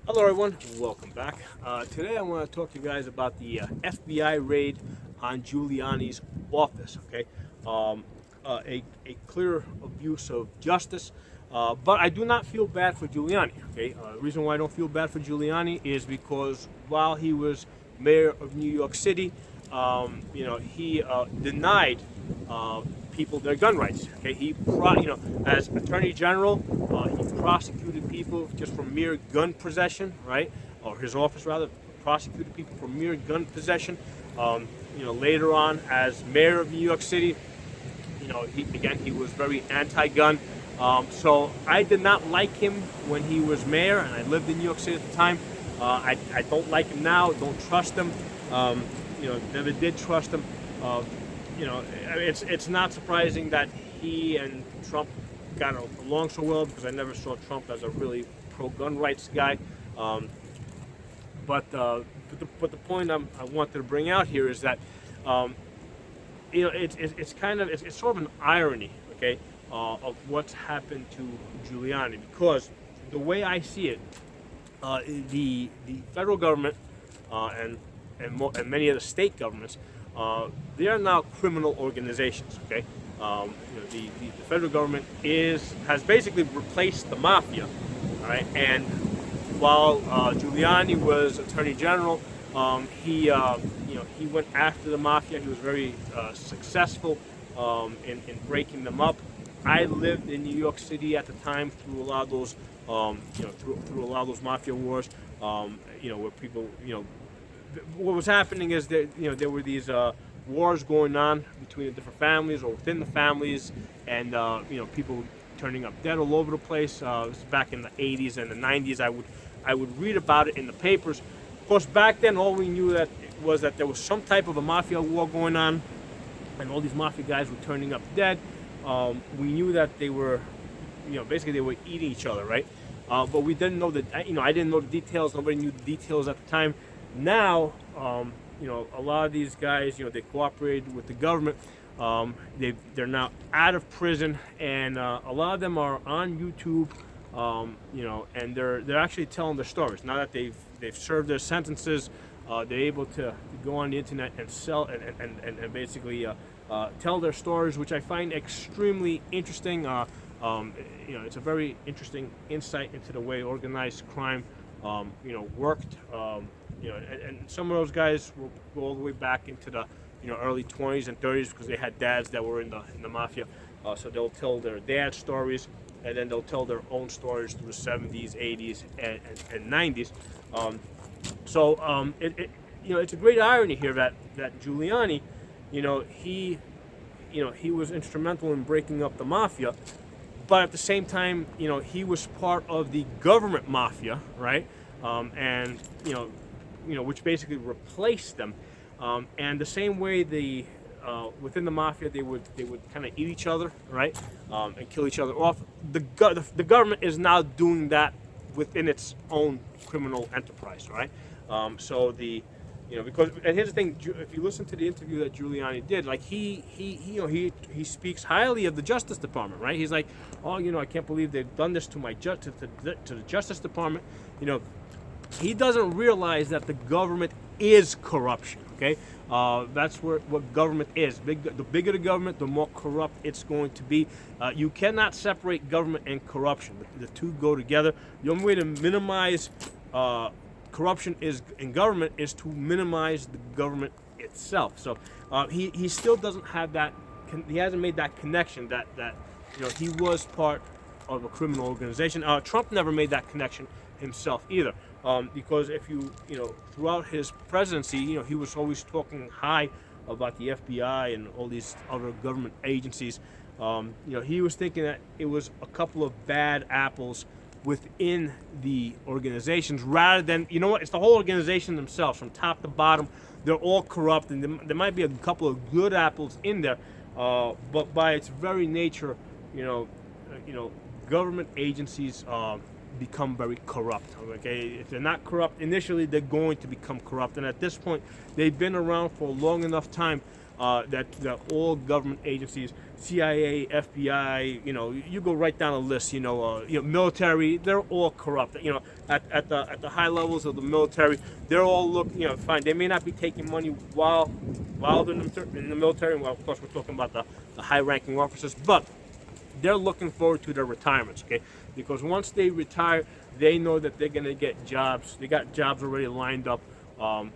Hello everyone, welcome back. Today I want to talk to you guys about the FBI raid on Giuliani's office, okay? A clear abuse of justice, but I do not feel bad for Giuliani, okay? The reason why I don't feel bad for Giuliani is because while he was mayor of New York City, he denied people their gun rights. Okay, as Attorney General, he prosecuted people just for mere gun possession, right? Or his office rather prosecuted people for mere gun possession. Later on, as mayor of New York City, he was very anti-gun. So I did not like him when he was mayor, and I lived in New York City at the time. I don't like him now. Don't trust him. Never did trust him. It's not surprising that he and Trump got along so well, because I never saw Trump as a really pro-gun rights guy. But the point I wanted to bring out here is that it's sort of an irony, okay, of what's happened to Giuliani, because the way I see it, the federal government and many of the state governments, they are now criminal organizations. Okay, the federal government has basically replaced the mafia. All right, and while Giuliani was Attorney General, he went after the mafia. He was very successful in breaking them up. I lived in New York City at the time through a lot of those, through a lot of those mafia wars. Where people, what was happening is that there were these wars going on between the different families or within the families, and people turning up dead all over the place. This was back in the 80s and the 90s. I would read about it in the papers. Of course, back then all we knew was that there was some type of a mafia war going on, and all these mafia guys were turning up dead. We knew that they were, basically they were eating each other, right? But we didn't know I didn't know the details. Nobody knew the details at the time. Now, a lot of these guys, they cooperated with the government. They're now out of prison, and a lot of them are on YouTube, and they're actually telling their stories. Now that they've served their sentences, they're able to go on the internet and sell and basically tell their stories, which I find extremely interesting. It's a very interesting insight into the way organized crime, worked. And some of those guys will go all the way back into the early 20s and 30s, because they had dads that were in the mafia. So they'll tell their dad's stories, and then they'll tell their own stories through the 70s, 80s, and 90s. It's a great irony here that Giuliani, he was instrumental in breaking up the mafia, but at the same time, he was part of the government mafia, right? Which basically replaced them. And the same way within the mafia, they would kind of eat each other, right, and kill each other off. The government is now doing that within its own criminal enterprise, right? Because, and here's the thing: if you listen to the interview that Giuliani did, like he speaks highly of the Justice Department, right? He's like, oh, I can't believe they've done this to the Justice Department. He doesn't realize that the government is corruption. Okay, that's what government is. The bigger the government, the more corrupt it's going to be. You cannot separate government and corruption. The two go together. The only way to minimize corruption in government is to minimize the government itself. So he still doesn't have that. He hasn't made that connection that he was part of a criminal organization. Trump never made that connection himself either, because if throughout his presidency, he was always talking high about the FBI and all these other government agencies. He was thinking that it was a couple of bad apples within the organizations, rather than, it's the whole organization themselves, from top to bottom. They're all corrupt, and there might be a couple of good apples in there, but by its very nature, government agencies become very corrupt. Okay, if they're not corrupt initially, they're going to become corrupt, and at this point, they've been around for a long enough time that all government agencies, CIA, FBI, you go right down a list, military, they're all corrupt. At the high levels of the military, they're all fine. They may not be taking money while they're in the military. Well, of course, we're talking about the high-ranking officers, but they're looking forward to their retirements, okay? Because once they retire, they know that they're going to get jobs. They got jobs already lined up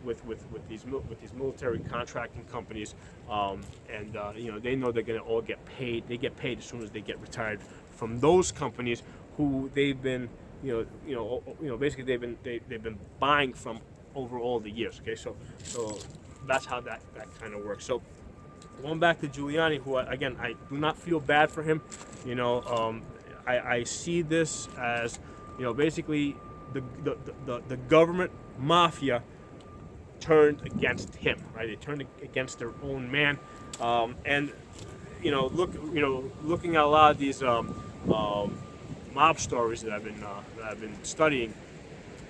with these military contracting companies, and they know they're going to all get paid. They get paid as soon as they get retired from those companies who they've been, basically they've been buying from over all the years. Okay, so that's how that kind of works. So going back to Giuliani, who again I do not feel bad for him. I see this as basically the government mafia turned against him, right? They turned against their own man, and looking at a lot of these mob stories that I've been studying.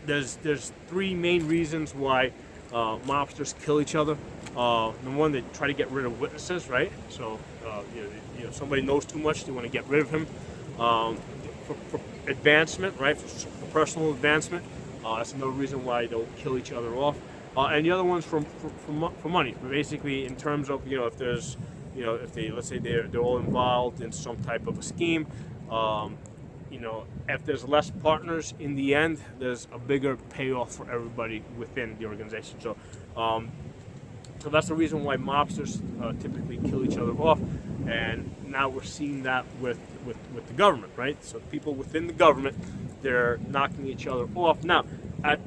There's three main reasons why mobsters kill each other. Number one, they try to get rid of witnesses, right? So somebody knows too much, they want to get rid of him. For advancement, right? For personal advancement. That's another reason why they'll kill each other off. And the other one's for money. Basically, in terms of if there's let's say they're all involved in some type of a scheme. If there's less partners in the end, there's a bigger payoff for everybody within the organization. So that's the reason why mobsters typically kill each other off. And now we're seeing that with the government, right? So people within the government, they're knocking each other off. Now,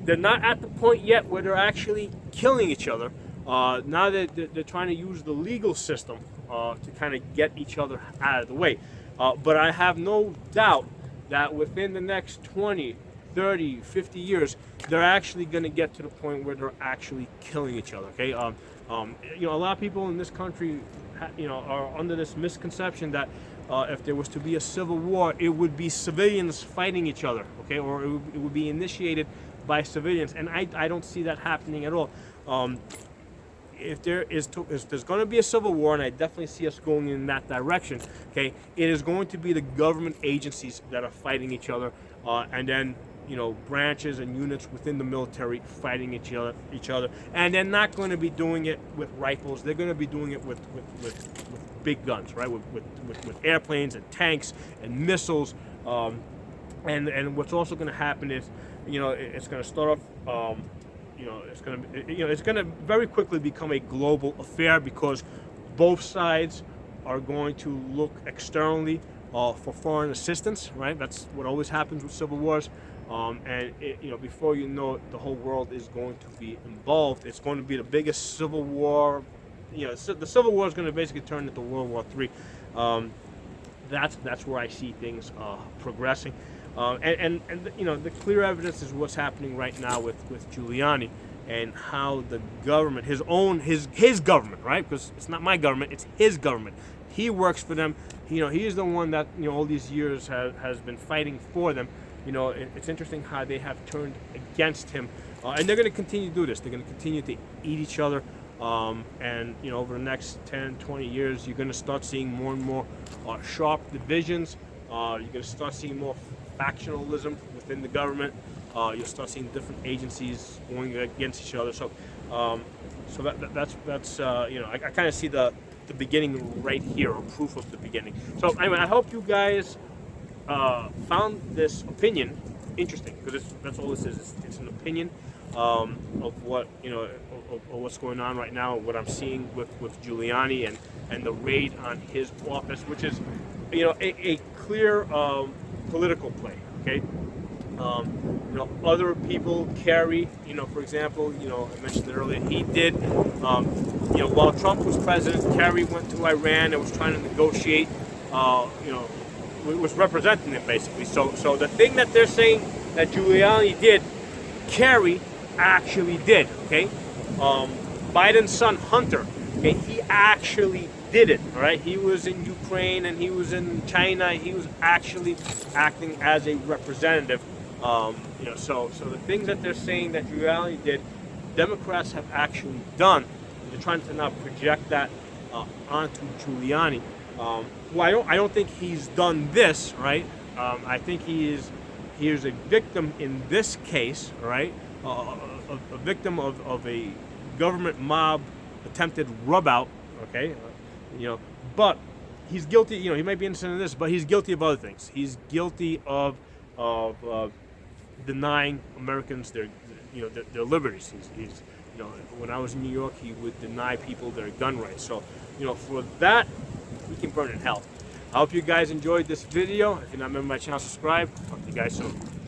they're not at the point yet where they're actually killing each other. Now they're trying to use the legal system to kind of get each other out of the way. But I have no doubt that within the next 20, 30, 50 years, they're actually going to get to the point where they're actually killing each other, okay? A lot of people in this country, are under this misconception that if there was to be a civil war, it would be civilians fighting each other, okay? Or it would be initiated by civilians, and I don't see that happening at all. If there's going to be a civil war, and I definitely see us going in that direction, okay, it is going to be the government agencies that are fighting each other, and then branches and units within the military fighting each other, and they're not going to be doing it with rifles. They're going to be doing it with big guns, right? With airplanes and tanks and missiles, and what's also going to happen is, it's going to start off. It's going to very quickly become a global affair because both sides are going to look externally for foreign assistance, right? That's what always happens with civil wars. And before you know it, the whole world is going to be involved. It's going to be the biggest civil war. The civil war is going to basically turn into World War III. That's where I see things progressing. And the clear evidence is what's happening right now with Giuliani and how the government, his government, right? Because it's not my government, it's his government. He works for them. He is the one that all these years has been fighting for them. It's interesting how they have turned against him, and they're going to continue to do this. They're going to continue to eat each other, and over the next 10, 20 years, you're going to start seeing more and more sharp divisions. You're going to start seeing more factionalism within the government. You'll start seeing different agencies going against each other. So that's I kind of see the beginning right here, or proof of the beginning. So anyway, I hope you guys found this opinion interesting, because that's all this is. It's an opinion of what of what's going on right now, what I'm seeing with Giuliani and the raid on his office, which is a clear political play. Okay, other people carry. For example, I mentioned it earlier. He did. While Trump was president, Kerry went to Iran and was trying to negotiate. Was representing them basically. So the thing that they're saying that Giuliani did, Kerry actually did. Okay, Biden's son Hunter, okay, he actually did it. All right, he was in Ukraine and he was in China. He was actually acting as a representative. So the things that they're saying that Giuliani did, Democrats have actually done. They're trying to now project that onto Giuliani, who I don't think he's done this, right? I think he is a victim in this case, right? A victim of a government mob attempted rub out, okay? But he's guilty. He might be innocent of this, but he's guilty of other things. He's guilty of denying Americans their liberties. He's when I was in New York, he would deny people their gun rights. So for that, he can burn in hell. I hope you guys enjoyed this video. If you're not a member of my channel, subscribe. Talk to you guys soon.